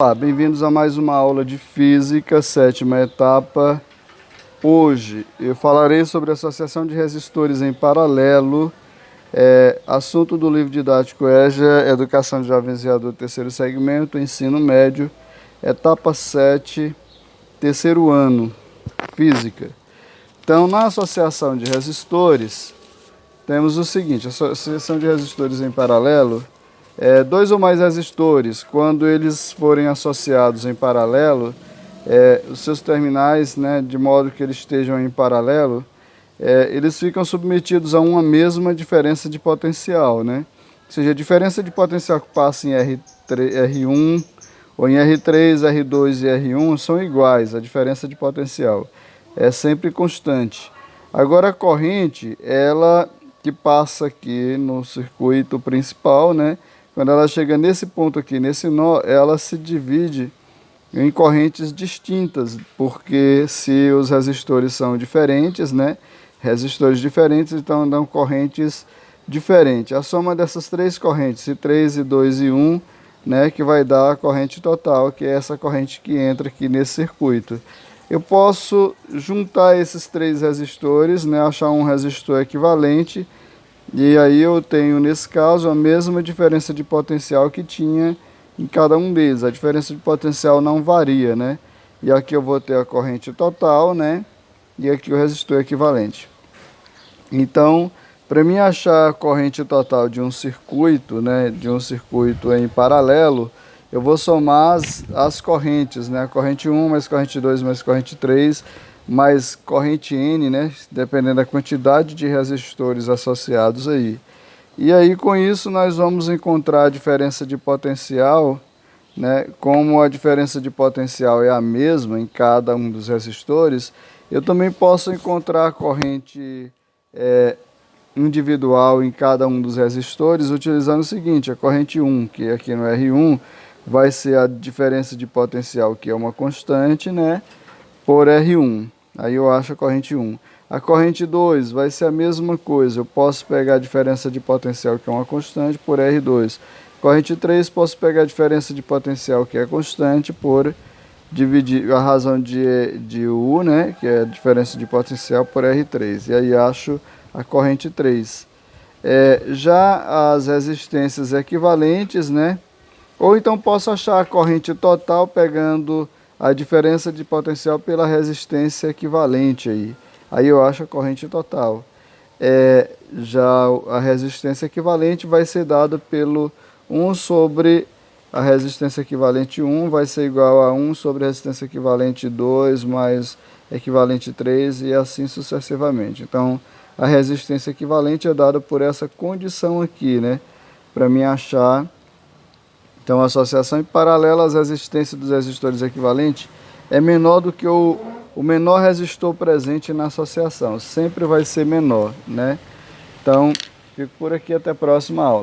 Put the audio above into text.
Olá, bem-vindos a mais uma aula de Física, sétima etapa. Hoje eu falarei sobre associação de resistores em paralelo, assunto do livro didático EJA, Educação de Jovens e Adultos, terceiro segmento, ensino médio, etapa 7, terceiro ano, Física. Então, na associação de resistores, temos o seguinte: associação de resistores em paralelo. Dois ou mais resistores, quando eles forem associados em paralelo, os seus terminais, né, de modo que eles estejam em paralelo, eles ficam submetidos a uma mesma diferença de potencial, né? Ou seja, a diferença de potencial que passa em R1, ou em R3, R2 e R1 são iguais, a diferença de potencial é sempre constante. Agora a corrente, ela que passa aqui no circuito principal, né? Quando ela chega nesse ponto aqui, nesse nó, ela se divide em correntes distintas, porque se os resistores são diferentes, né? Resistores diferentes, então dão correntes diferentes. A soma dessas três correntes, I3, I2 e 1, né? Que vai dar a corrente total, que é essa corrente que entra aqui nesse circuito. Eu posso juntar esses três resistores, né? Achar um resistor equivalente. E aí eu tenho, nesse caso, a mesma diferença de potencial que tinha em cada um deles. A diferença de potencial não varia, né? E aqui eu vou ter a corrente total, né? E aqui o resistor equivalente. Então, para mim achar a corrente total de um circuito, né? De um circuito em paralelo, eu vou somar as correntes, né? A corrente 1 mais corrente 2 mais corrente 3 mais corrente N, né? Dependendo da quantidade de resistores associados aí. E aí, com isso, nós vamos encontrar a diferença de potencial, né? Como a diferença de potencial é a mesma em cada um dos resistores, eu também posso encontrar a corrente individual em cada um dos resistores, utilizando o seguinte: a corrente 1, que aqui no R1, vai ser a diferença de potencial, que é uma constante, né? Por R1. Aí eu acho a corrente 1. A corrente 2 vai ser a mesma coisa. Eu posso pegar a diferença de potencial, que é uma constante, por R2. Corrente 3, posso pegar a diferença de potencial, que é constante, por dividir a razão de U, né, que é a diferença de potencial, por R3. E aí acho a corrente 3. Já as resistências equivalentes, né, ou então posso achar a corrente total pegando a diferença de potencial pela resistência equivalente aí. Aí eu acho a corrente total. Já a resistência equivalente vai ser dada pelo 1 sobre a resistência equivalente 1, vai ser igual a 1 sobre a resistência equivalente 2 mais equivalente 3 e assim sucessivamente. Então, a resistência equivalente é dada por essa condição aqui, né? Para mim achar. Então, a associação em paralelo às resistências dos resistores equivalentes é menor do que o menor resistor presente na associação. Sempre vai ser menor, né? Então, fico por aqui, até a próxima aula.